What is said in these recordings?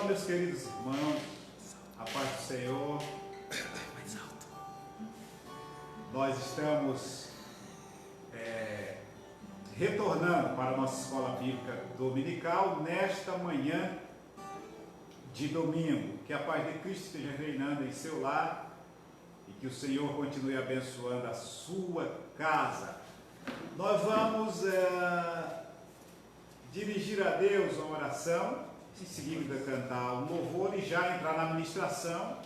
meus queridos irmãos, a paz do Senhor. Mais alto. Nós estamos retornando para a nossa escola bíblica dominical nesta manhã de domingo. Que a paz de Cristo esteja reinando em seu lar e que o Senhor continue abençoando a sua casa. Nós vamos dirigir a Deus uma oração, em seguida cantar um louvor e já entrar na ministração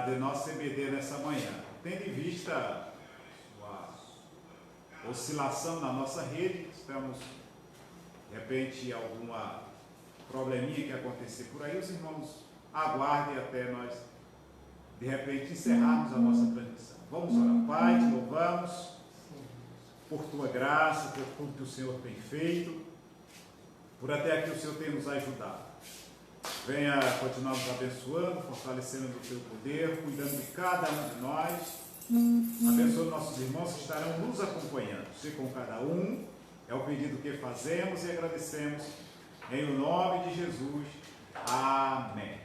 de nosso CBD nessa manhã. Tendo em vista a oscilação na nossa rede, estamos, de repente, alguma probleminha que acontecer por aí, os irmãos aguardem até nós, de repente, encerrarmos a nossa transmissão. Vamos orar. Pai, te louvamos por tua graça, por tudo que o Senhor tem feito, por até aqui o Senhor tem nos ajudado. Venha continuar nos abençoando, fortalecendo o teu poder, cuidando de cada um de nós, abençoando nossos irmãos que estarão nos acompanhando. Ser com cada um, é o pedido que fazemos e agradecemos em o nome de Jesus. Amém.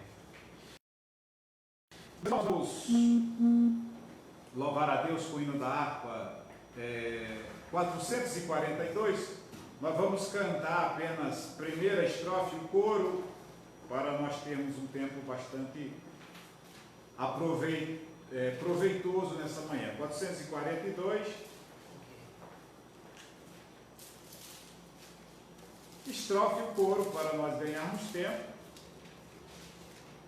Vamos louvar a Deus com o hino da harpa 442. Nós vamos cantar apenas primeira estrofe, o coro, para nós termos um tempo bastante proveitoso nessa manhã. 442. Estrofe o coro para nós ganharmos tempo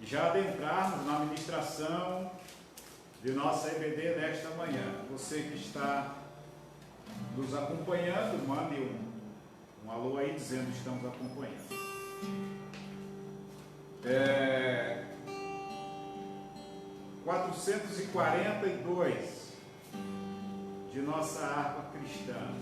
e já adentrarmos na ministração de nossa EBD nesta manhã. Você que está nos acompanhando, mande um alô aí dizendo que estamos acompanhando. 442 de nossa harpa cristã.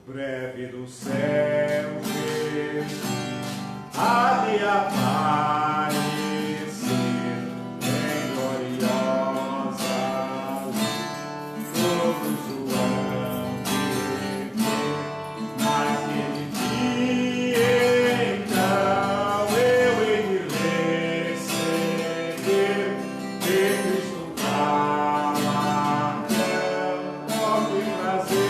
Breve do céu há de aparecer em gloriosa luz, todos o hão de ver naquele dia. Então eu hei de receber de Cristo galardão, ó que prazer.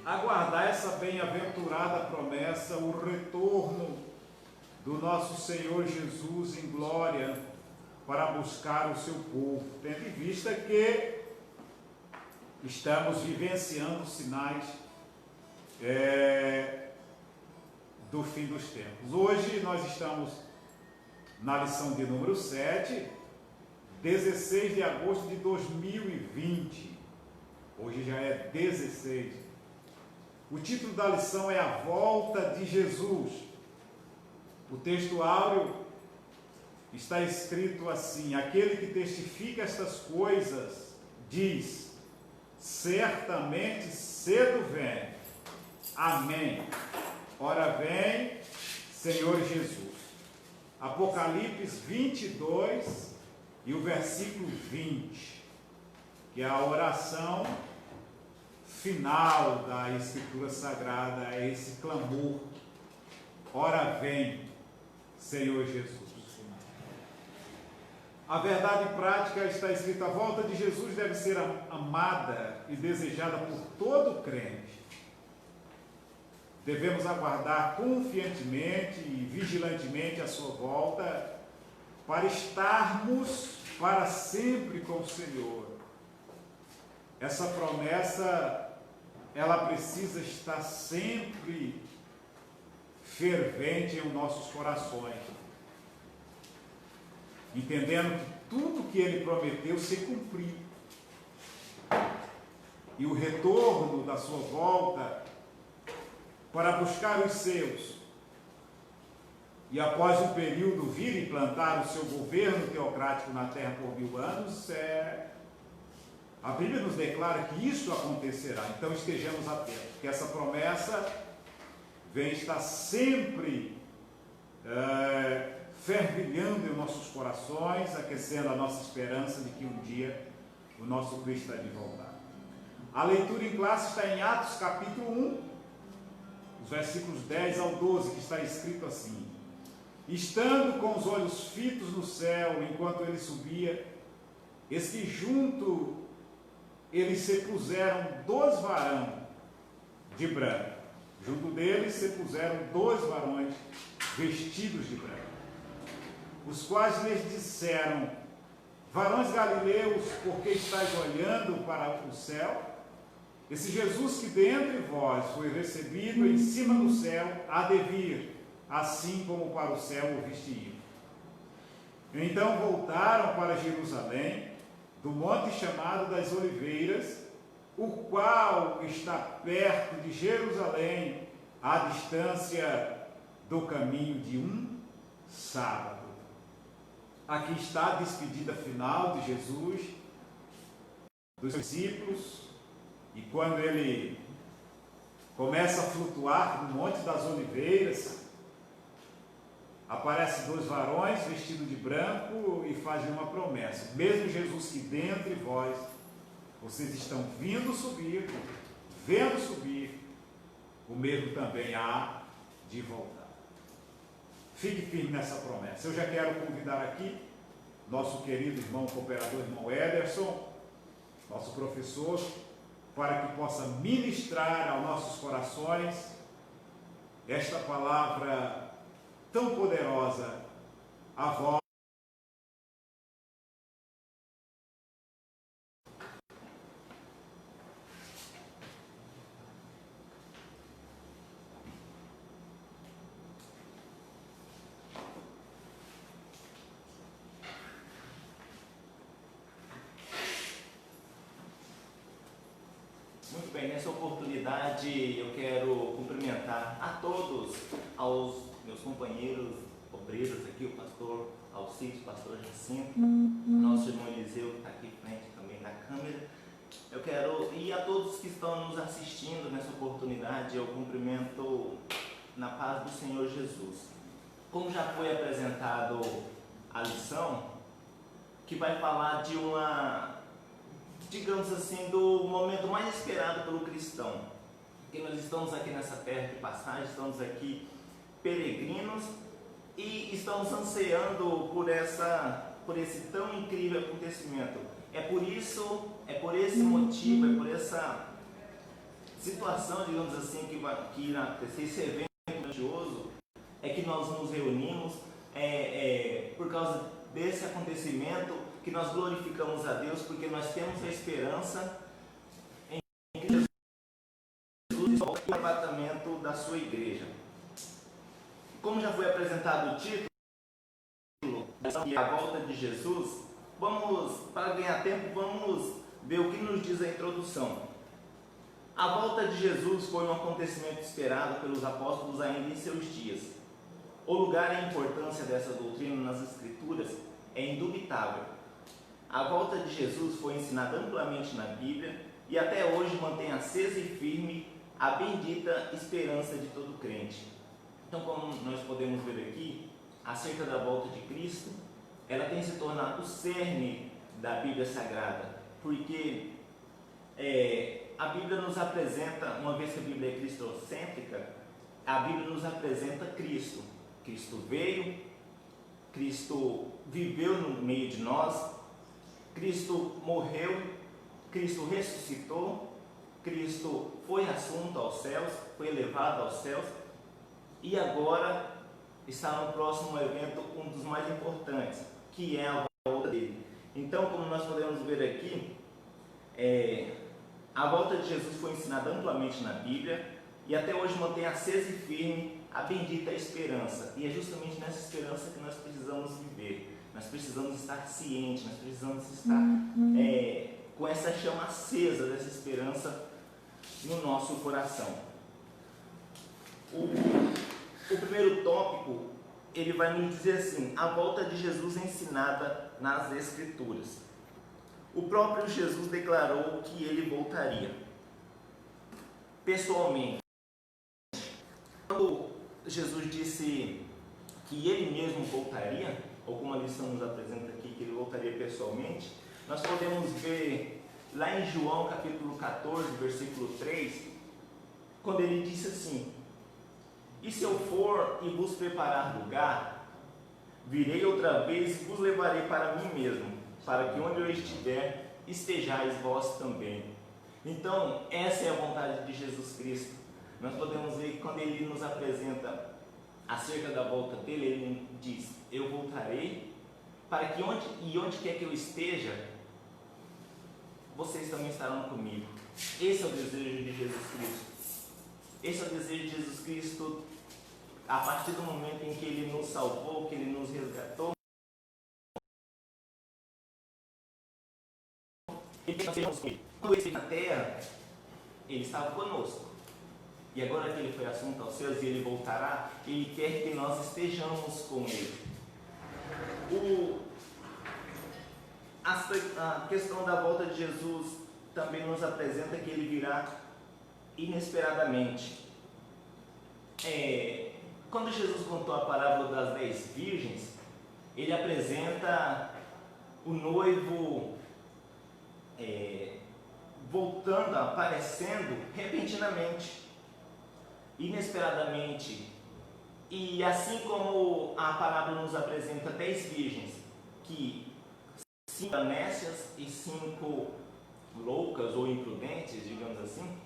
Aguardar essa bem-aventurada promessa, o retorno do nosso Senhor Jesus em glória para buscar o seu povo, tendo em vista que estamos vivenciando sinais do fim dos tempos. Hoje nós estamos na lição de número 7, 16 de agosto de 2020. Hoje já é 16. O título da lição é A Volta de Jesus. O texto áureo está escrito assim: aquele que testifica estas coisas diz: certamente cedo vem. Amém. Ora vem, Senhor Jesus. Apocalipse 22 e o versículo 20, que é a oração final da Escritura Sagrada, é esse clamor: ora vem, Senhor Jesus. A verdade prática está escrita: a volta de Jesus deve ser amada e desejada por todo crente. Devemos aguardar confiantemente e vigilantemente a sua volta para estarmos para sempre com o Senhor. Essa promessa ela precisa estar sempre fervente em nossos corações, entendendo que tudo que ele prometeu se cumpriu. E o retorno da sua volta para buscar os seus, e após um período vir e plantar o seu governo teocrático na terra por 1000 anos, a Bíblia nos declara que isso acontecerá. Então estejamos atentos, porque essa promessa vem estar sempre fervilhando em nossos corações, aquecendo a nossa esperança de que um dia o nosso Cristo está de voltar. A leitura em classe está em Atos capítulo 1, os versículos 10 ao 12, que está escrito assim: estando com os olhos fitos no céu, enquanto ele subia, eis que junto eles se puseram 2 varões de branco. Junto deles se puseram 2 varões vestidos de branco, os quais lhes disseram: varões galileus, por que estáis olhando para o céu? Esse Jesus que dentre vós foi recebido em cima do céu, há de vir, assim como para o céu o viste. Então voltaram para Jerusalém, do monte chamado das Oliveiras, o qual está perto de Jerusalém, à distância do caminho de um sábado. Aqui está a despedida final de Jesus dos discípulos, e quando ele começa a flutuar no Monte das Oliveiras, aparecem 2 varões vestidos de branco e fazem uma promessa: mesmo Jesus que dentre vós, vocês estão vendo subir, o mesmo também há de voltar. Fique firme nessa promessa. Eu já quero convidar aqui nosso querido irmão cooperador, irmão Ederson, nosso professor, para que possa ministrar aos nossos corações esta palavra tão poderosa, a voz. Muito bem, nessa oportunidade eu quero cumprimentar a todos, aos meus companheiros obreiros aqui, o pastor Alcides, o pastor Jacinto, nosso irmão Eliseu que está aqui em frente também na câmera. Eu quero, e a todos que estão nos assistindo nessa oportunidade, eu cumprimento na paz do Senhor Jesus. Como já foi apresentado a lição, que vai falar de digamos assim, do momento mais esperado pelo cristão, que nós estamos aqui nessa terra de passagem, estamos aqui peregrinos e estamos ansiando por esse tão incrível acontecimento. É por esse motivo, é por essa situação, digamos assim, que irá acontecer, esse evento grandioso, é que nós nos reunimos, por causa desse acontecimento, que nós glorificamos a Deus, porque nós temos a esperança em que Jesus volta no arrebatamento da sua igreja. Como já foi apresentado o título, a volta de Jesus, para ganhar tempo, vamos ver o que nos diz a introdução. A volta de Jesus foi um acontecimento esperado pelos apóstolos ainda em seus dias. O lugar e a importância dessa doutrina nas Escrituras é indubitável. A volta de Jesus foi ensinada amplamente na Bíblia e até hoje mantém acesa e firme a bendita esperança de todo crente. Então, como nós podemos ver aqui, acerca da volta de Cristo, ela tem se tornado o cerne da Bíblia Sagrada, porque a Bíblia nos apresenta, uma vez que a Bíblia é cristocêntrica, a Bíblia nos apresenta Cristo. Cristo veio, Cristo viveu no meio de nós, Cristo morreu, Cristo ressuscitou, Cristo foi assunto aos céus, foi elevado aos céus, e agora está no próximo evento, um dos mais importantes, que é a volta dele. Então, como nós podemos ver aqui, a volta de Jesus foi ensinada amplamente na Bíblia, e até hoje mantém acesa e firme a bendita esperança. E é justamente nessa esperança que nós precisamos viver. Nós precisamos estar cientes, nós precisamos estar com essa chama acesa dessa esperança no nosso coração. O primeiro tópico, ele vai nos dizer assim: a volta de Jesus ensinada nas Escrituras. O próprio Jesus declarou que ele voltaria pessoalmente. Quando Jesus disse que ele mesmo voltaria, ou como a lição nos apresenta aqui, que ele voltaria pessoalmente, nós podemos ver lá em João capítulo 14, versículo 3, quando ele disse assim: e se eu for e vos preparar lugar, virei outra vez e vos levarei para mim mesmo, para que onde eu estiver, estejais vós também. Então, essa é a vontade de Jesus Cristo. Nós podemos ver que quando ele nos apresenta acerca da volta dele, ele diz: eu voltarei, para que onde quer que eu esteja, vocês também estarão comigo. Esse é o desejo de Jesus Cristo. Esse é o desejo de Jesus Cristo a partir do momento em que ele nos salvou, que ele nos resgatou. Quando ele esteve na terra, ele estava conosco. E agora que ele foi assunto aos céus e ele voltará, ele quer que nós estejamos com ele. A questão da volta de Jesus também nos apresenta que ele virá inesperadamente. Quando Jesus contou a parábola das 10 virgens, ele apresenta o noivo voltando, aparecendo repentinamente, inesperadamente. E assim como a parábola nos apresenta 10 virgens, que 5 nécias e 5 loucas ou imprudentes, digamos assim,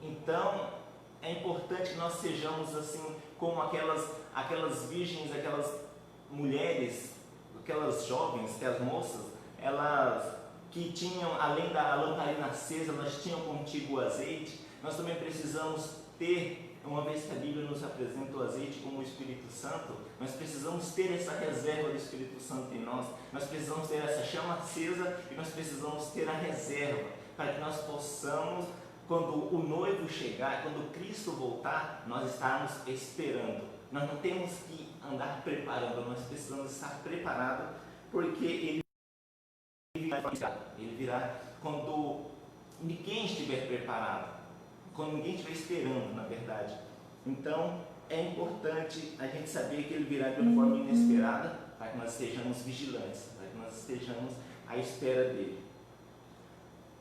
então é importante que nós sejamos assim como aquelas virgens, aquelas mulheres, aquelas jovens, que as moças, elas que tinham, além da lamparina acesa, elas tinham contigo o azeite. Nós também precisamos ter, uma vez que a Bíblia nos apresenta o azeite como o Espírito Santo, nós precisamos ter essa reserva do Espírito Santo em nós. Nós precisamos ter essa chama acesa e nós precisamos ter a reserva para que nós possamos, quando o noivo chegar, quando Cristo voltar, nós estarmos esperando. Nós não temos que andar preparando, nós precisamos estar preparados, porque Ele virá quando ninguém estiver preparado, quando ninguém estiver esperando, na verdade. Então, é importante a gente saber que Ele virá de uma forma inesperada, para que nós estejamos vigilantes, para que nós estejamos à espera dEle.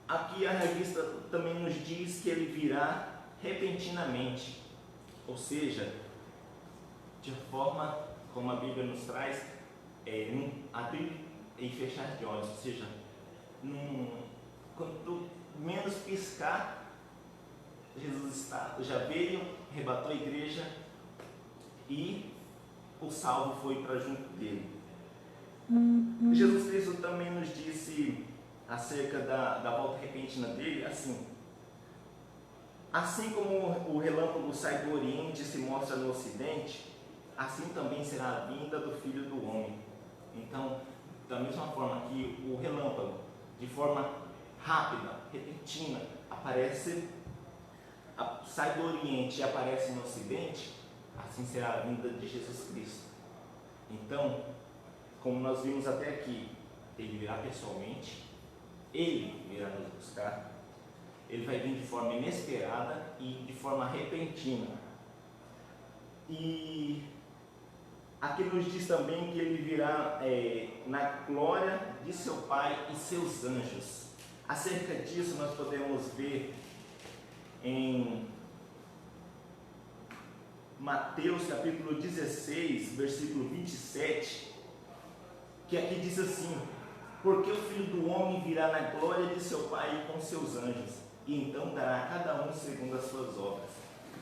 Aqui a revista também nos diz que Ele virá repentinamente, ou seja, de forma, como a Bíblia nos traz, num abrir e fechar de olhos, ou seja, quando menos piscar, Jesus já veio, arrebatou a igreja e o salvo foi para junto dele. Jesus Cristo também nos disse acerca da volta repentina dele, assim como o relâmpago sai do Oriente e se mostra no Ocidente, assim também será a vinda do Filho do Homem. Então, da mesma forma que o relâmpago, de forma rápida, repentina, sai do Oriente e aparece no Ocidente, assim será a vinda de Jesus Cristo. Então, como nós vimos até aqui, Ele virá pessoalmente, Ele virá nos buscar, Ele vai vir de forma inesperada e de forma repentina. E aqui nos diz também que Ele virá na glória de seu Pai e seus anjos. Acerca disso nós podemos ver em Mateus capítulo 16, versículo 27, que aqui diz assim: porque o Filho do Homem virá na glória de seu Pai e com seus anjos, e então dará a cada um segundo as suas obras.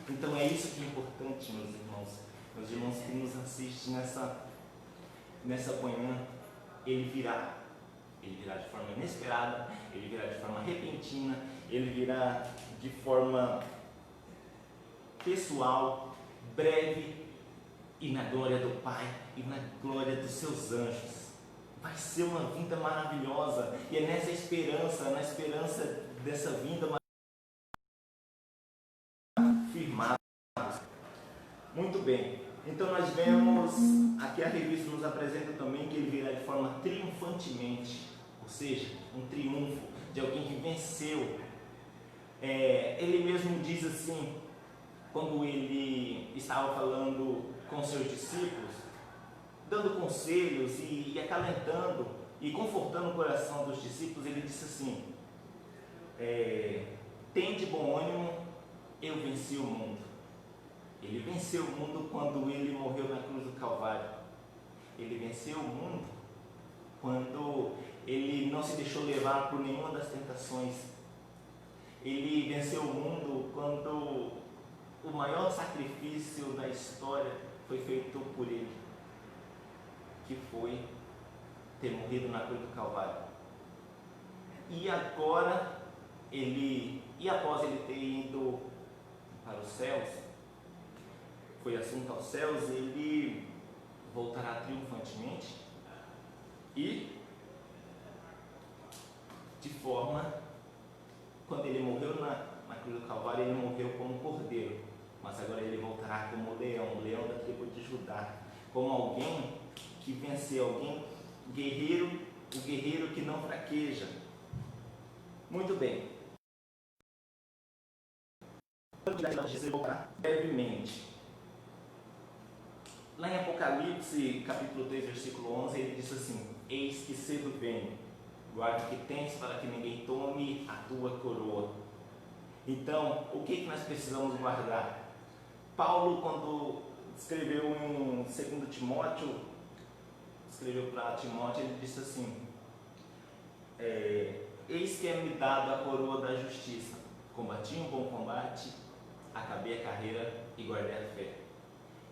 Então é isso que é importante, meus irmãos que nos assistem nessa manhã. Ele virá de forma inesperada, Ele virá de forma repentina, Ele virá de forma pessoal, breve e na glória do Pai e na glória dos seus anjos. Vai ser uma vinda maravilhosa e é nessa esperança, na esperança dessa vinda firmada. Muito bem, então nós vemos, aqui a revista nos apresenta também que ele virá de forma triunfantemente, ou seja, um triunfo de alguém que venceu. Ele mesmo diz assim, quando ele estava falando com seus discípulos, dando conselhos e acalentando e confortando o coração dos discípulos, ele disse assim, tende bom ânimo, eu venci o mundo. Ele venceu o mundo quando ele morreu na cruz do Calvário. Ele venceu o mundo quando ele não se deixou levar por nenhuma das tentações. Ele venceu o mundo quando o maior sacrifício da história foi feito por ele, que foi ter morrido na cruz do Calvário. E agora, após ele ter ido para os céus, foi assunto aos céus, ele voltará triunfantemente e de forma, quando ele morreu na cruz do Calvário, ele morreu como cordeiro, mas agora ele voltará como leão da tribo de Judá, como alguém que venceu, alguém guerreiro, o guerreiro que não fraqueja. Muito bem. Jesus voltará brevemente. Lá em Apocalipse, capítulo 3, versículo 11, ele diz assim, eis que cedo venho, guarda o que tens para que ninguém tome a tua coroa. Então, o que nós precisamos guardar? Paulo, quando escreveu em 2 Timóteo, escreveu para Timóteo, ele disse assim, eis que é-me dado a coroa da justiça, combati um bom combate, acabei a carreira e guardei a fé.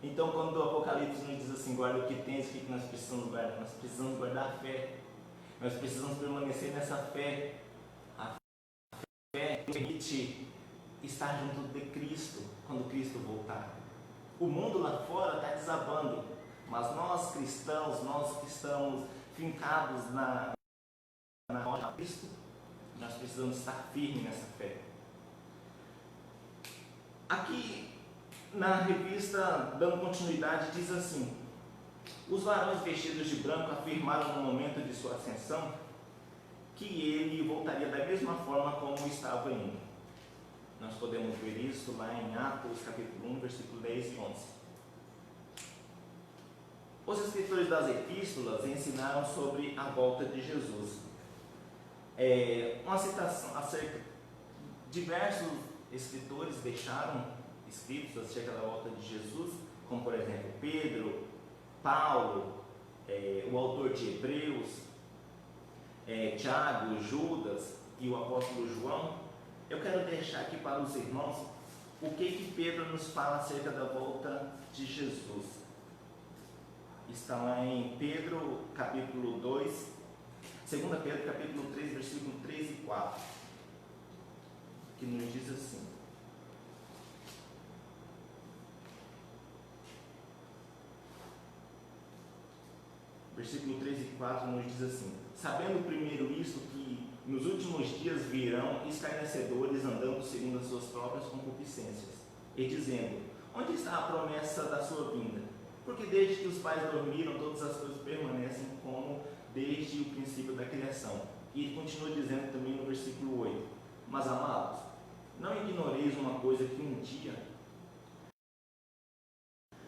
Então, quando o Apocalipse nos diz assim, guarda o que tens, o que nós precisamos guardar? Nós precisamos guardar a fé. Nós precisamos permanecer nessa fé. A fé permite estar junto de Cristo quando Cristo voltar. O mundo lá fora está desabando, mas nós cristãos, nós que estamos fincados na rocha de Cristo, nós precisamos estar firmes nessa fé. Aqui na revista, dando continuidade, diz assim, os varões vestidos de branco afirmaram no momento de sua ascensão que ele voltaria da mesma forma como estava indo. Nós podemos ver isso lá em Atos capítulo 1, versículo 10 e 11. Os escritores das epístolas ensinaram sobre a volta de Jesus. Uma citação acerca, diversos escritores deixaram escritos acerca da volta de Jesus, como por exemplo Pedro, Paulo, o autor de Hebreus, Tiago, Judas e o apóstolo João. Eu quero deixar aqui para os irmãos o que Pedro nos fala acerca da volta de Jesus. Está lá em Pedro capítulo 2, 2 Pedro capítulo 3, versículo 3 e 4, que nos diz assim, versículo 3 e 4 nos diz assim, sabendo primeiro isto, que nos últimos dias virão escarnecedores andando segundo as suas próprias concupiscências, e dizendo, onde está a promessa da sua vinda? Porque desde que os pais dormiram, todas as coisas permanecem como desde o princípio da criação. E ele continua dizendo também no versículo 8, mas amados, não ignoreis uma coisa, que um dia,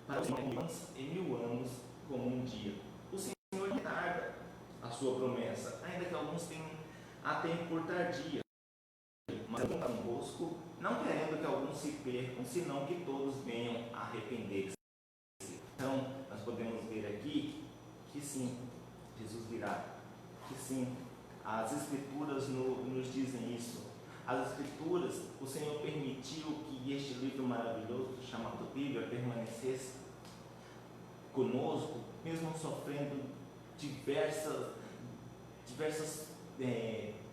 para os 1000 anos como um dia, o Senhor retarda a sua promessa, ainda que alguns a tenham por tardia, mas convosco, não querendo que alguns se percam, senão que todos venham a arrepender-se. Então, nós podemos ver aqui que sim, Jesus virá, que sim, as Escrituras nos dizem isso. As Escrituras, o Senhor permitiu que este livro maravilhoso, chamado Bíblia, permanecesse conosco, mesmo sofrendo diversas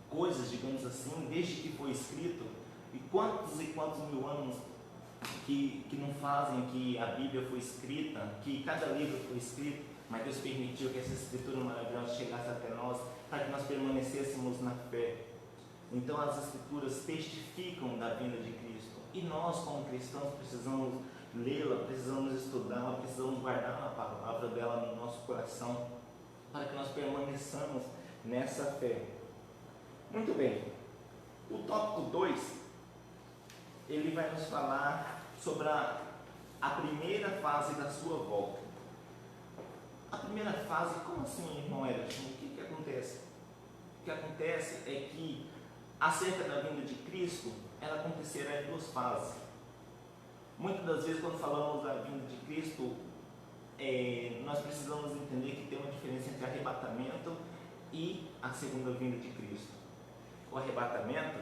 coisas, digamos assim, desde que foi escrito. E quantos mil anos que não fazem que a Bíblia foi escrita, que cada livro foi escrito, mas Deus permitiu que essa escritura maravilhosa chegasse até nós para que nós permanecêssemos na fé. Então as escrituras testificam da vinda de Cristo e nós como cristãos precisamos lê-la, precisamos estudá-la, precisamos guardar a palavra dela no nosso coração para que nós permaneçamos nessa fé. Muito bem, o tópico 2, ele vai nos falar sobre a primeira fase da sua volta. A primeira fase, como assim, irmão Edson? O que acontece? O que acontece é que, acerca da vinda de Cristo, ela acontecerá em 2 fases. Muitas das vezes, quando falamos da vinda de Cristo, nós precisamos entender que tem uma diferença entre arrebatamento e a segunda vinda de Cristo. O arrebatamento,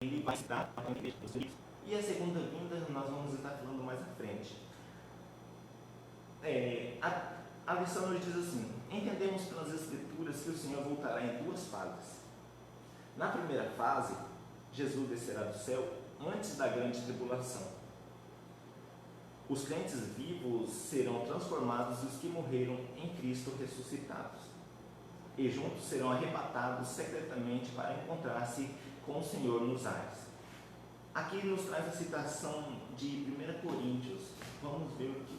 ele vai estar na igreja dos Cristo. E a segunda vinda nós vamos estar falando mais à frente. A lição nos diz assim: entendemos pelas Escrituras que o Senhor voltará em 2 fases. Na primeira fase, Jesus descerá do céu antes da grande tribulação. Os crentes vivos serão transformados e os que morreram em Cristo ressuscitados. E juntos serão arrebatados secretamente para encontrar-se com o Senhor nos ares. Aqui nos traz a citação de 1 Coríntios. Vamos ver o que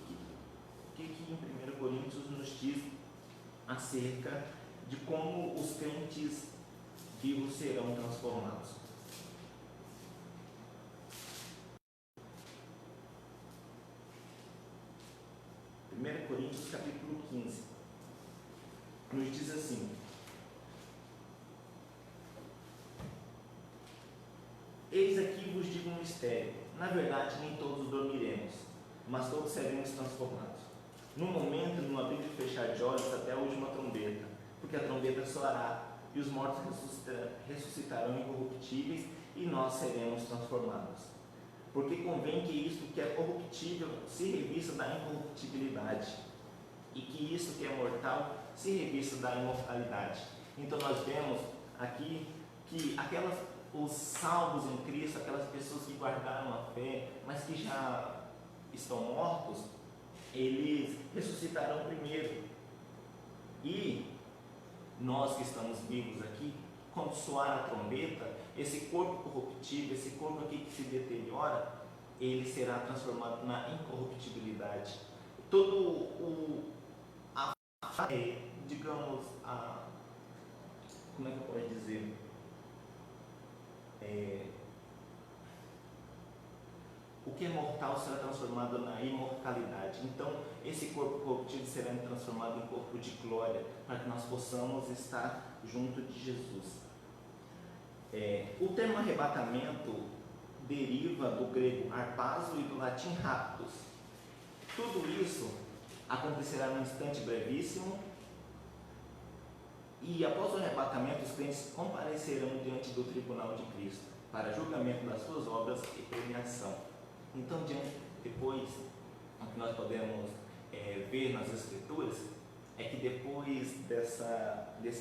em 1 Coríntios nos diz acerca de como os crentes vivos serão transformados. 1 Coríntios capítulo 15 nos diz assim: eis aqui vos digo um mistério, na verdade nem todos dormiremos, mas todos seremos transformados. Num momento, num abrir e fechar de olhos, até a última trombeta, porque a trombeta soará, e os mortos ressuscitarão incorruptíveis, e nós seremos transformados. Porque convém que isto que é corruptível se revista da incorruptibilidade, e que isto que é mortal se revista da imortalidade. Então nós vemos aqui que os salvos em Cristo, aquelas pessoas que guardaram a fé, mas que já estão mortos, eles ressuscitarão primeiro. E nós que estamos vivos aqui, quando soar a trombeta, esse corpo corruptível, esse corpo aqui que se deteriora, ele será transformado na incorruptibilidade. Como é que eu posso dizer? O que é mortal será transformado na imortalidade. Então, esse corpo corruptível será transformado em corpo de glória, para que nós possamos estar junto de Jesus. O termo arrebatamento deriva do grego harpazo e do latim raptus. Tudo isso acontecerá num instante brevíssimo, e após o arrebatamento, os crentes comparecerão diante do tribunal de Cristo, para julgamento das suas obras e premiação. Então, depois, o que nós podemos ver nas Escrituras é que depois desse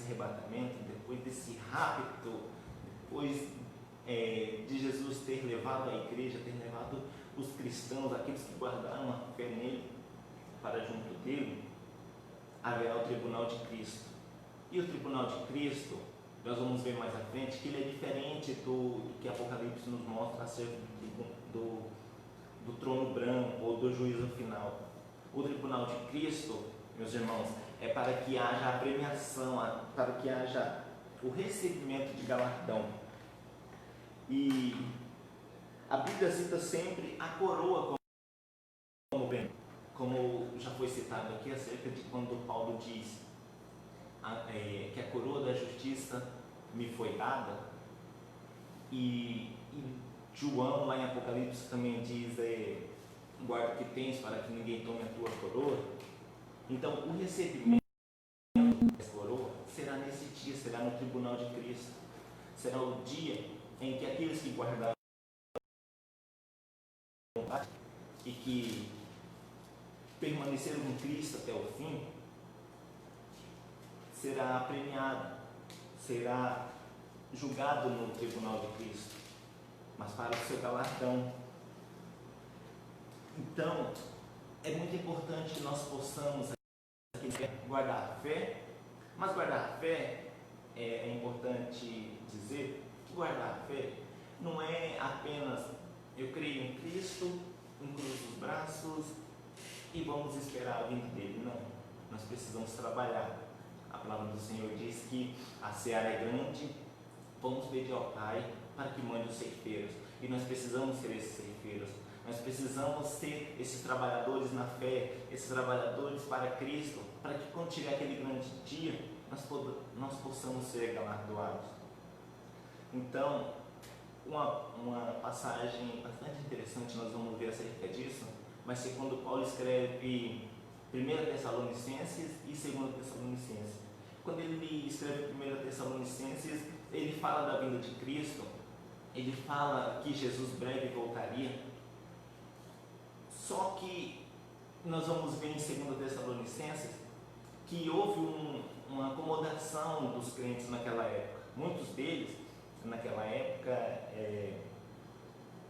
arrebatamento, depois desse rapto, depois de Jesus ter levado a igreja, ter levado os cristãos, aqueles que guardaram a fé nele, para junto dele, haverá o tribunal de Cristo. E o tribunal de Cristo, nós vamos ver mais à frente, que ele é diferente do que Apocalipse nos mostra acerca do trono branco ou do juízo final. O tribunal de Cristo, meus irmãos, é para que haja a premiação, para que haja o recebimento de galardão. E a Bíblia cita sempre a coroa como bem, como já foi citado aqui acerca de quando Paulo diz que a coroa da justiça me foi dada, e João lá em Apocalipse também diz guarda o que tens para que ninguém tome a tua coroa. Então o recebimento dessa coroa será nesse dia, será no tribunal de Cristo, será o dia em que aqueles que guardaram e que permaneceram com Cristo até o fim, será premiado, será julgado no tribunal de Cristo, mas para o seu galardão. Então, é muito importante que nós possamos guardar a fé, mas guardar a fé, é importante dizer que guardar a fé não é apenas eu creio em Cristo, cruzo os braços e vamos esperar a vinda dele. Não, nós precisamos trabalhar. A palavra do Senhor diz que a seara é grande, vamos pedir ao Pai para que mande os ceifeiros, e nós precisamos ser esses ceifeiros. Nós precisamos ser esses trabalhadores na fé, esses trabalhadores para Cristo, para que quando chegar aquele grande dia, nós possamos ser galardoados. Então, uma passagem bastante interessante, nós vamos ver acerca disso, vai ser quando Paulo escreve 1 Tessalonicenses e 2 Tessalonicenses. Quando ele escreve 1 Tessalonicenses, ele fala da vinda de Cristo, ele fala que Jesus breve voltaria. Só que nós vamos ver em 2 Tessalonicenses que houve uma acomodação dos crentes naquela época. Muitos deles, naquela época,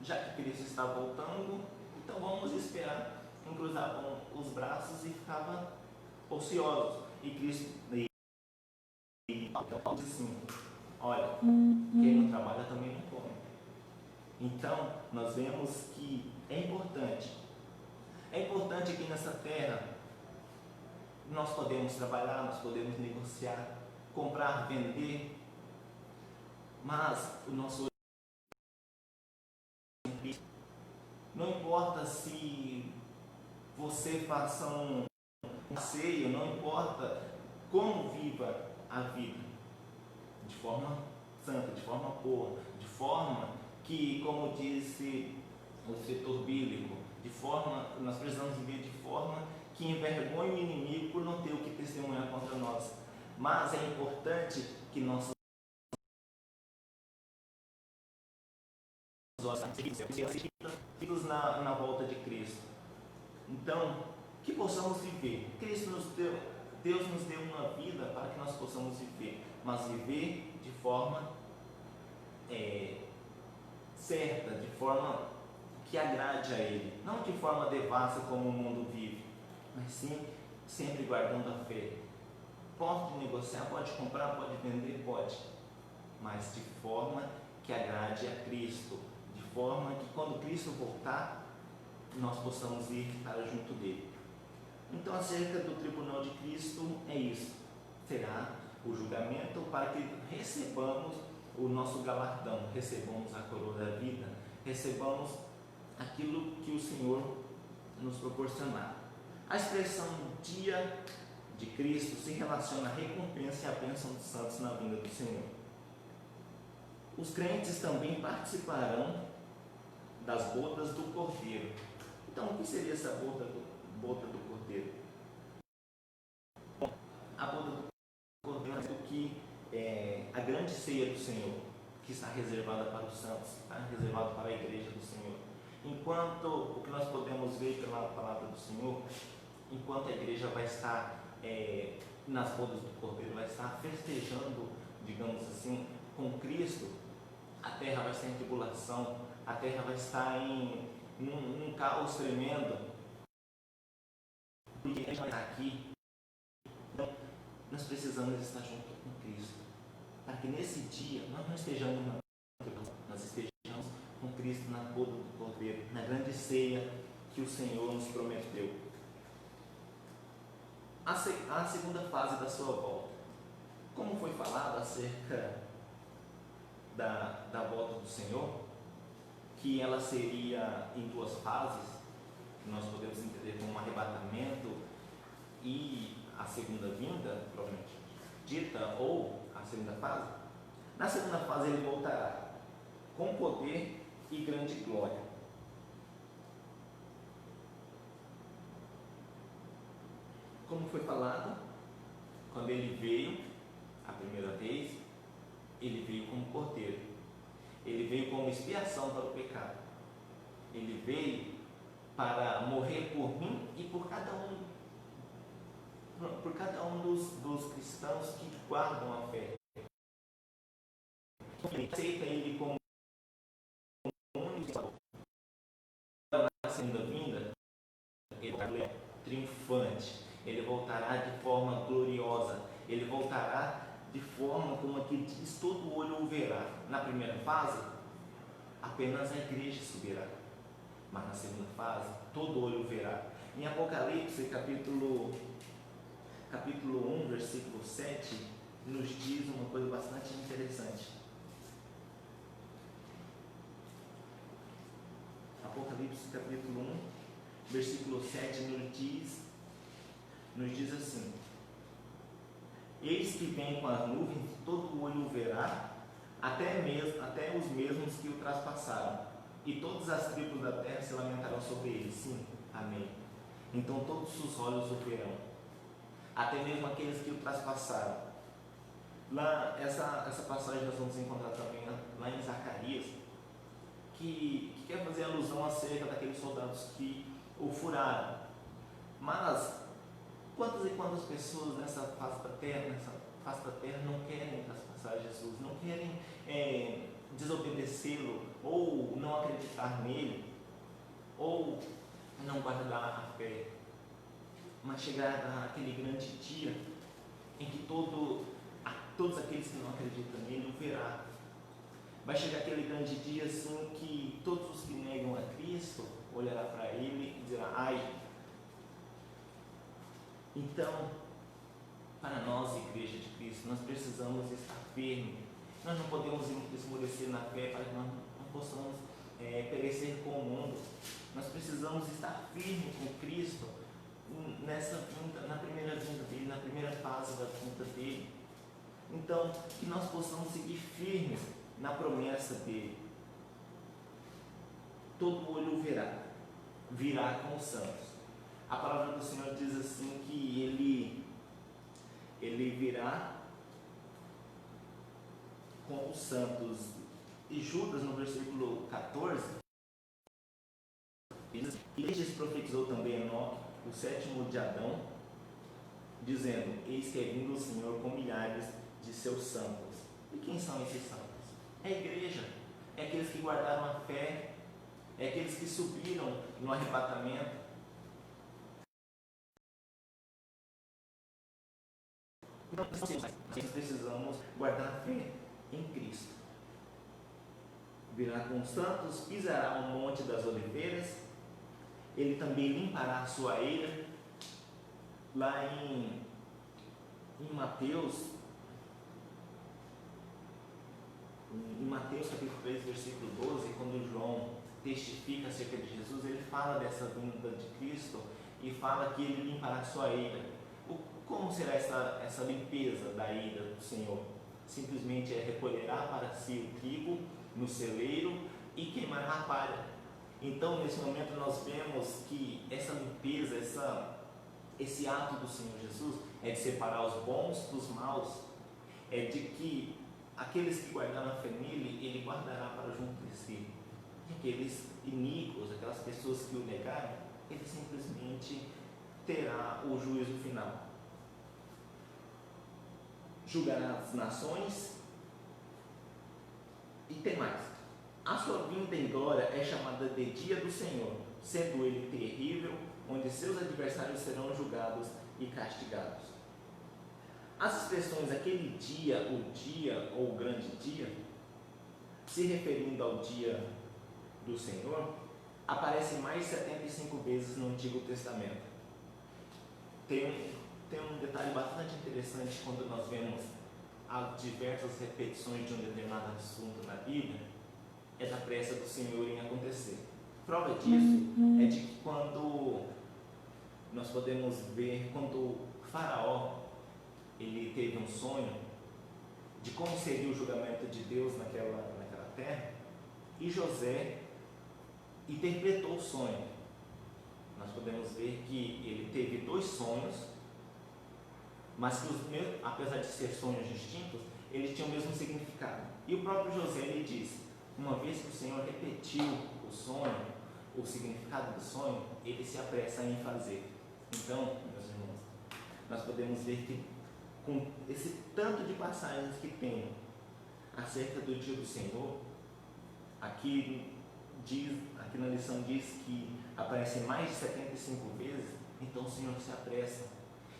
já que Cristo está voltando, então vamos esperar. Cruzavam os braços e ficavam ociosos. E Cristo, então Paulo diz assim: olha, quem não trabalha também não come. Então, nós vemos que é importante aqui nessa terra, nós podemos trabalhar, nós podemos negociar, comprar, vender, mas o nosso não importa se você faça um passeio, não importa como viva a vida, de forma santa, de forma boa, de forma que, como disse o setor bíblico, nós precisamos viver de forma que envergonhe o inimigo por não ter o que testemunhar contra nós. Mas é importante que nossos olhos sejam na volta de Cristo. Então, que possamos viver. Deus nos deu uma vida para que nós possamos viver, mas viver de forma certa, de forma que agrade a Ele, não de forma devassa como o mundo vive, mas sim sempre guardando a fé. Pode negociar, pode comprar, pode vender, pode, mas de forma que agrade a Cristo, de forma que quando Cristo voltar, nós possamos ir para junto dele. Então, acerca do tribunal de Cristo, é isso. Será o julgamento para que recebamos o nosso galardão, recebamos a coroa da vida, recebamos aquilo que o Senhor nos proporcionar. A expressão dia de Cristo se relaciona à recompensa e à bênção dos santos na vinda do Senhor. Os crentes também participarão das bodas do Cordeiro. Então, o que seria essa boda do Cordeiro? A boda do Cordeiro é que a grande ceia do Senhor, que está reservada para os santos, está reservada para a igreja do Senhor. Enquanto o que nós podemos ver pela palavra do Senhor, enquanto a igreja vai estar nas bodas do Cordeiro, vai estar festejando, digamos assim, com Cristo, a terra vai estar em tribulação, a terra vai estar num caos tremendo, porque a gente vai estar aqui. Então, nós precisamos estar junto com Cristo, para que nesse dia nós não estejamos na tribulação, nós estejamos com Cristo na boda do Cordeiro, na grande ceia que o Senhor nos prometeu. A segunda fase da sua volta, como foi falado acerca da volta do Senhor, que ela seria em duas fases, que nós podemos entender como um arrebatamento e a segunda vinda, provavelmente dita, ou a segunda fase. Na segunda fase ele voltará com poder e grande glória. Como foi falado, quando ele veio a primeira vez, ele veio como cordeiro, ele veio como expiação para o pecado, ele veio para morrer por mim e por cada um dos cristãos que guardam a fé. aceita ele como único Salvador. Na segunda vinda, ele voltará triunfante, ele voltará de forma gloriosa, ele voltará de forma como aqui diz, todo olho o verá. Na primeira fase, apenas a igreja subirá, mas na segunda fase, todo olho o verá. Em Apocalipse, capítulo 1, versículo 7, nos diz uma coisa bastante interessante. Apocalipse, capítulo 1, versículo 7, nos diz assim: eis que vem com as nuvens, todo olho o verá, até os mesmos que o traspassaram, e todas as tribos da terra se lamentarão sobre ele. Sim, amém. Então todos os olhos o verão, até mesmo aqueles que o traspassaram. Lá, essa passagem nós vamos encontrar também lá em Zacarias, que quer fazer alusão acerca daqueles soldados que o furaram. Mas quantas e quantas pessoas nessa face da terra não querem traspassar Jesus, não querem desobedecê-lo, ou não acreditar nele, ou não guardar a fé. Mas chegar aquele grande dia em que todos aqueles que não acreditam nele o verá. Vai chegar aquele grande dia assim que todos os que negam a Cristo olhará para ele e dirá: ai. Então, para nós, Igreja de Cristo, nós precisamos estar firmes. Nós não podemos esmorecer na fé para que nós não possamos perecer com o mundo. Nós precisamos estar firmes com Cristo nessa vinda, na primeira vinda dele, na primeira fase da vinda dele. Então, que nós possamos seguir firmes na promessa dele. Todo olho o verá, virá com os santos. A palavra do Senhor diz assim que ele virá com os santos. E Judas, no versículo 14, diz: Elias profetizou também Enoque, o sétimo de Adão, dizendo: eis que é vindo o Senhor com milhares de seus santos. E quem são esses santos? É a igreja, é aqueles que guardaram a fé, é aqueles que subiram no arrebatamento. Nós precisamos guardar a fé em Cristo. Virá com os santos, pisará o monte das oliveiras, ele também limpará a sua eira. Lá em Mateus capítulo 3, versículo 12, quando João testifica acerca de Jesus, ele fala dessa vinda de Cristo e fala que ele limpará a sua eira. Como será essa limpeza da ira do Senhor? Simplesmente recolherá para si o trigo no celeiro e queimará a palha. Então, nesse momento, nós vemos que essa limpeza, esse ato do Senhor Jesus é de separar os bons dos maus, é de que aqueles que guardaram a fé nele, ele guardará para junto de si. E aqueles iníquos, aquelas pessoas que o negaram, ele simplesmente terá o juízo final. Julgará as nações. E tem mais: a sua vinda em glória é chamada de dia do Senhor, sendo ele terrível, onde seus adversários serão julgados e castigados. As expressões aquele dia, o dia ou o grande dia, se referindo ao dia do Senhor, aparecem mais 75 vezes no Antigo Testamento. Tem um detalhe bastante interessante quando nós vemos as diversas repetições de um determinado assunto na Bíblia, é da pressa do Senhor em acontecer. Prova disso é de que quando nós podemos ver, quando o Faraó ele teve um sonho de como seria o julgamento de Deus naquela terra, e José interpretou o sonho. Nós podemos ver que ele teve 2 sonhos, mas que apesar de ser sonhos distintos, eles tinham o mesmo significado. E o próprio José ele diz: uma vez que o Senhor repetiu o sonho, o significado do sonho, ele se apressa em fazer. Então, meus irmãos, nós podemos ver que com esse tanto de passagens que tem acerca do dia do Senhor, aqui na lição diz que aparece mais de 75 vezes, então o Senhor se apressa.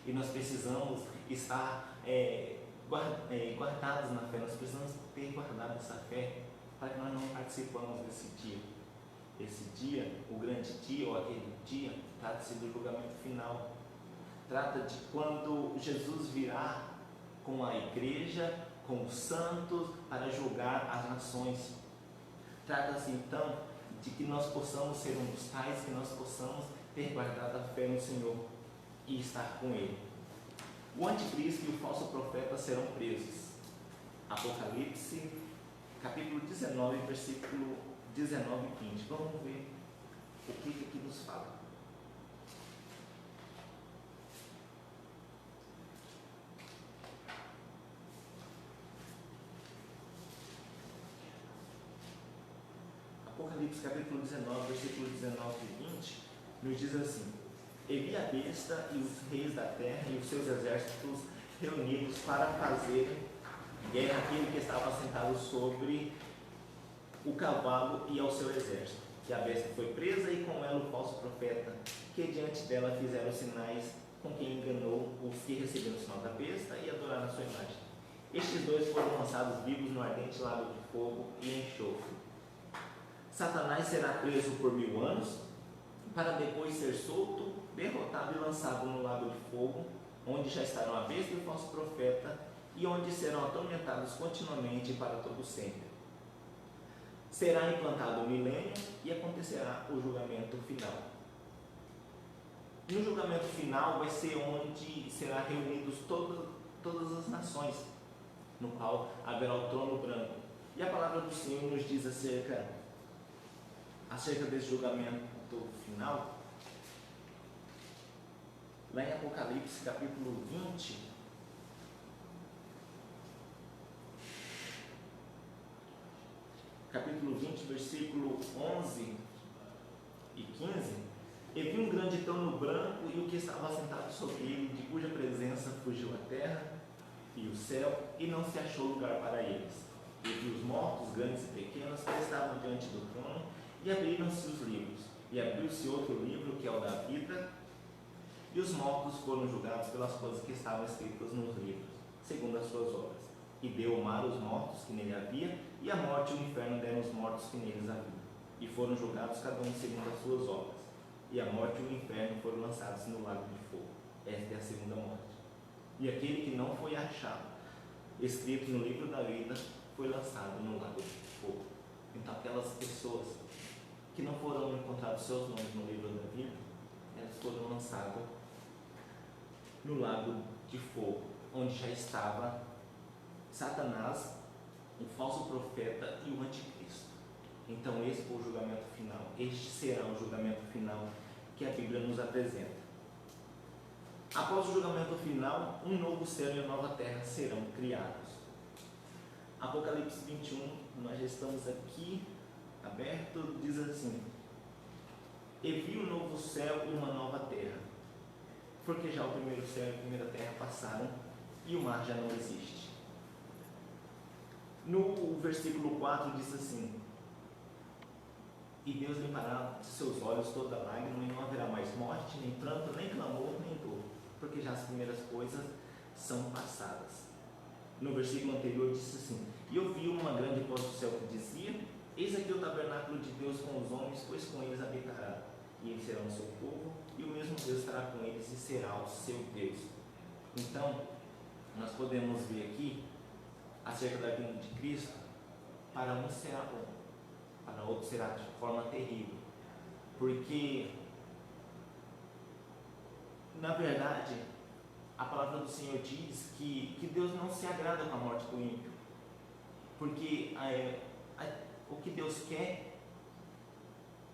E nós precisamos estar guardados na fé, nós precisamos ter guardado essa fé para que nós não participamos desse dia. Esse dia, o grande dia ou aquele dia, trata-se do julgamento final. Trata de quando Jesus virá com a igreja, com os santos, para julgar as nações. Trata-se então de que nós possamos ser um dos tais, que nós possamos ter guardado a fé no Senhor e estar com Ele. O anticristo e o falso profeta serão presos. Apocalipse, capítulo 19, versículo 19 e 20. Vamos ver o que aqui nos fala. Apocalipse capítulo 19, versículo 19 e 20, nos diz assim: E vi a besta e os reis da terra e os seus exércitos reunidos para fazer guerra àquele que estava sentado sobre o cavalo e ao seu exército. E a besta foi presa e com ela o falso profeta, que diante dela fizeram sinais, com quem enganou os que receberam o sinal da besta e adoraram a sua imagem. Estes dois foram lançados vivos no ardente lago de fogo e enxofre. Satanás será preso por 1000 anos, para depois ser solto, derrotado e lançado no lago de fogo, onde já estarão a besta e o falso profeta, e onde serão atormentados continuamente para todo sempre. Será implantado o milênio e acontecerá o julgamento final. No julgamento final vai ser onde será reunidos todas as nações, no qual haverá o trono branco. E a palavra do Senhor nos diz acerca desse julgamento final, lá em Apocalipse capítulo 20, versículo 11 e 15, e vi um grande trono branco e o que estava sentado sobre ele, de cuja presença fugiu a terra e o céu, e não se achou lugar para eles. E vi os mortos, grandes e pequenos, que estavam diante do trono, e abriram-se os livros. E abriu-se outro livro, que é o da vida, e os mortos foram julgados pelas coisas que estavam escritas nos livros, segundo as suas obras. E deu o mar os mortos que nele havia, e a morte e o inferno deram os mortos que neles havia. E foram julgados cada um segundo as suas obras. E a morte e o inferno foram lançados no lago de fogo. Esta é a segunda morte. E aquele que não foi achado, escrito no livro da vida, foi lançado no lago de fogo. Então aquelas pessoas que não foram encontrados seus nomes no livro da vida, elas foram lançadas no lago de fogo, onde já estava Satanás, o falso profeta e o anticristo. Então esse foi o julgamento final. Este será o julgamento final que a Bíblia nos apresenta. Após o julgamento final, um novo céu e uma nova terra serão criados. Apocalipse 21, nós já estamos aqui aberto, diz assim: E vi um novo céu e uma nova terra, porque já o primeiro céu e a primeira terra passaram e o mar já não existe. No versículo 4 diz assim: E Deus limpará de seus olhos toda lágrima, e não haverá mais morte, nem pranto, nem clamor, nem dor, porque já as primeiras coisas são passadas. No versículo anterior disse assim: E eu vi uma grande voz do céu que dizia: Eis aqui o tabernáculo de Deus com os homens, pois com eles habitará, e eles serão o seu povo, e o mesmo Deus estará com eles e será o seu Deus. Então, nós podemos ver aqui acerca da vinda de Cristo. Para um será bom, para outro será de forma terrível, porque na verdade a palavra do Senhor diz que Deus não se agrada com a morte do ímpio, porque o que Deus quer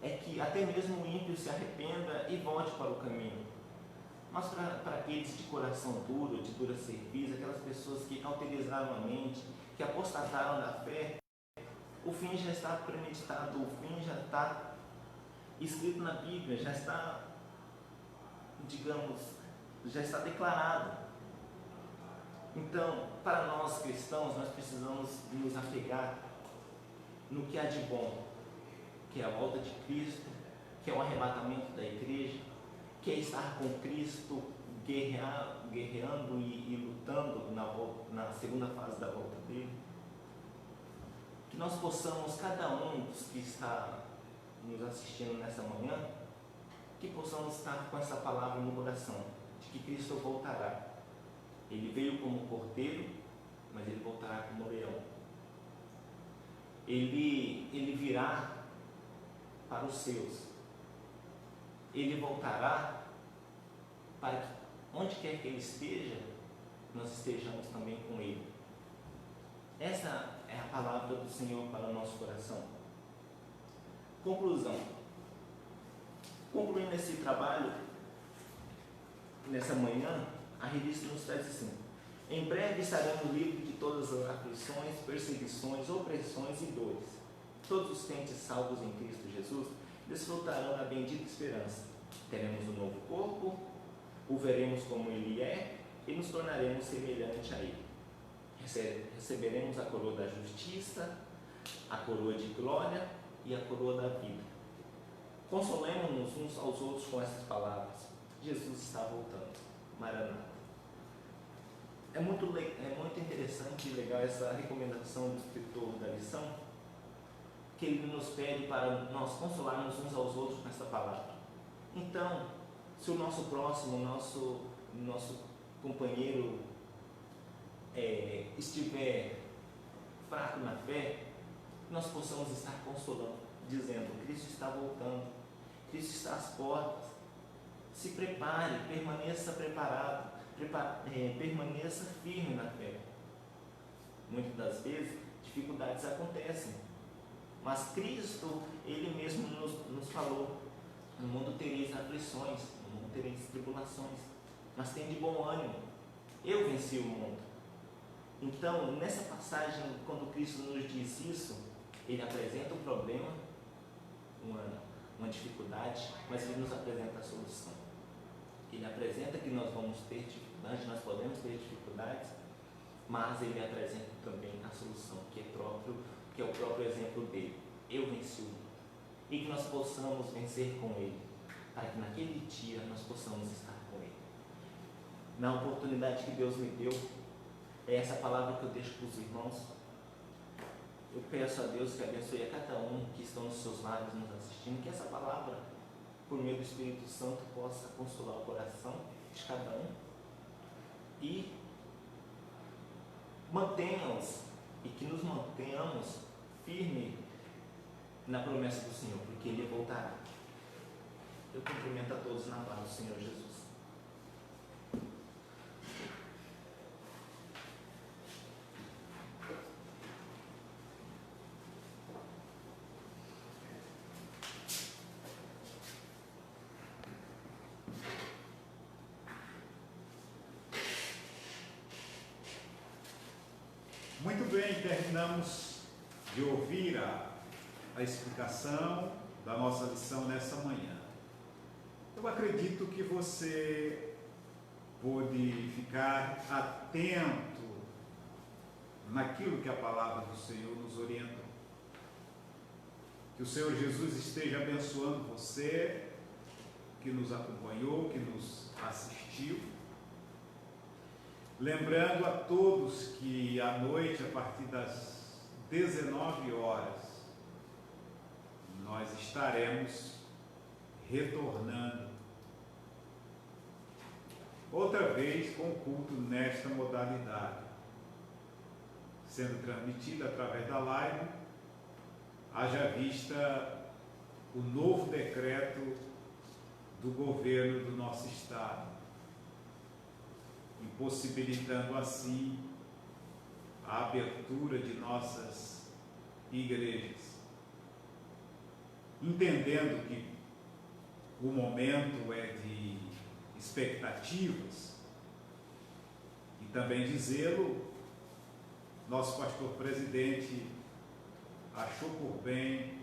é que até mesmo o ímpio se arrependa e volte para o caminho. Mas para aqueles de coração duro, de dura cerviz, aquelas pessoas que cauterizaram a mente, que apostataram da fé, o fim já está premeditado, o fim já está escrito na Bíblia, já está, digamos, já está declarado. Então, para nós cristãos, nós precisamos nos apegar no que há de bom, que é a volta de Cristo, que é o arrebatamento da igreja, que é estar com Cristo guerreando e lutando na segunda fase da volta dele. Que nós possamos, cada um dos que está nos assistindo nessa manhã, que possamos estar com essa palavra no coração, de que Cristo voltará. Ele veio como cordeiro, mas ele voltará como leão. Ele virá para os seus. Ele voltará para que, onde quer que ele esteja, nós estejamos também com ele. Essa é a palavra do Senhor para o nosso coração. Conclusão. Concluindo esse trabalho, nessa manhã, a revista nos traz assim: em breve estaremos livres de todas as aflições, perseguições, opressões e dores. Todos os crentes salvos em Cristo Jesus desfrutarão da bendita esperança. Teremos um novo corpo, o veremos como ele é e nos tornaremos semelhante a ele. Receberemos a coroa da justiça, a coroa de glória e a coroa da vida. Consolemos-nos uns aos outros com essas palavras: Jesus está voltando. Maranata. É muito interessante e legal essa recomendação do escritor da lição, que ele nos pede para nós consolarmos uns aos outros com essa palavra. Então, se o nosso próximo, nosso companheiro estiver fraco na fé, nós possamos estar consolando, dizendo: Cristo está voltando, Cristo está às portas. Se prepare, permaneça preparado, permaneça firme na fé. Muitas das vezes, dificuldades acontecem, mas Cristo, Ele mesmo nos falou: no mundo tereis aflições, no mundo tereis tribulações, mas tem de bom ânimo, eu venci o mundo. Então, nessa passagem, quando Cristo nos diz isso, Ele apresenta o problema, uma dificuldade, mas Ele nos apresenta a solução. Ele apresenta que nós vamos ter dificuldades, nós podemos ter dificuldades, mas Ele apresenta também a solução, que é o próprio exemplo dele. Eu venci o mundo. E que nós possamos vencer com Ele, para que naquele dia nós possamos estar com Ele. Na oportunidade que Deus me deu, é essa palavra que eu deixo para os irmãos. Eu peço a Deus que abençoe a cada um que estão nos seus lares nos assistindo, que essa palavra, por meio do Espírito Santo, possa consolar o coração de cada um e e que nos mantenhamos firmes na promessa do Senhor, porque Ele voltará. Eu cumprimento a todos na paz do Senhor Jesus. Muito bem, terminamos de ouvir a explicação da nossa lição nessa manhã. Eu acredito que você pôde ficar atento naquilo que a palavra do Senhor nos orientou. Que o Senhor Jesus esteja abençoando você, que nos acompanhou, que nos assistiu. Lembrando a todos que à noite, a partir das 19 horas, nós estaremos retornando outra vez com o culto nesta modalidade, sendo transmitido através da live, haja vista o novo decreto do governo do nosso estado, impossibilitando assim a abertura de nossas igrejas. Entendendo que o momento é de expectativas, e também de zelo, nosso pastor presidente achou por bem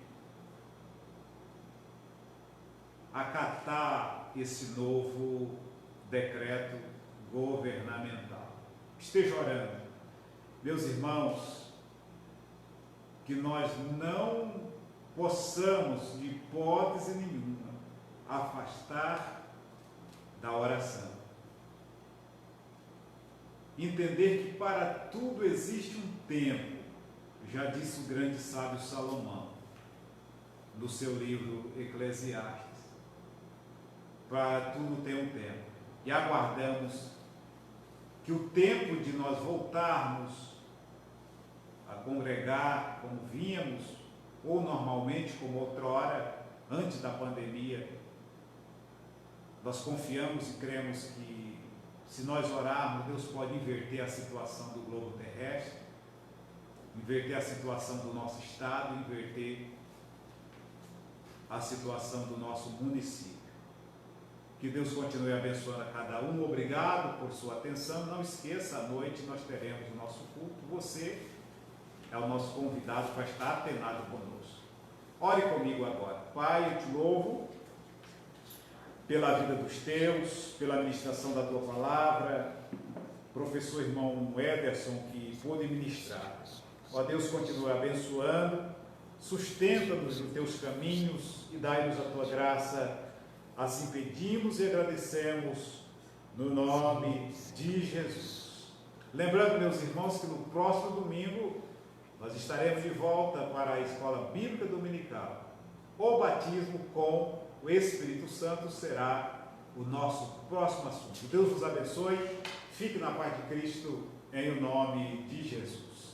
acatar esse novo decreto governamental. esteja orando. Meus irmãos, que nós não possamos, de hipótese nenhuma, afastar da oração. Entender que para tudo existe um tempo, já disse o grande sábio Salomão, no seu livro Eclesiastes. Para tudo tem um tempo. E aguardamos que o tempo de nós voltarmos a congregar como vínhamos, ou normalmente como outrora, antes da pandemia, nós confiamos e cremos que se nós orarmos, Deus pode inverter a situação do globo terrestre, inverter a situação do nosso estado, inverter a situação do nosso município. Que Deus continue abençoando a cada um. Obrigado por sua atenção. Não esqueça, à noite nós teremos o nosso culto. Você é o nosso convidado para estar atenado conosco. Ore comigo agora. Pai, eu te louvo pela vida dos teus, pela ministração da tua palavra, professor irmão Ederson, que pôde ministrar. Ó Deus, continue abençoando, sustenta-nos nos teus caminhos e dai-nos a tua graça. Assim pedimos e agradecemos no nome de Jesus. Lembrando, meus irmãos, que no próximo domingo nós estaremos de volta para a Escola Bíblica Dominical. O batismo com o Espírito Santo será o nosso próximo assunto. Deus nos abençoe. Fique na paz de Cristo, em o nome de Jesus.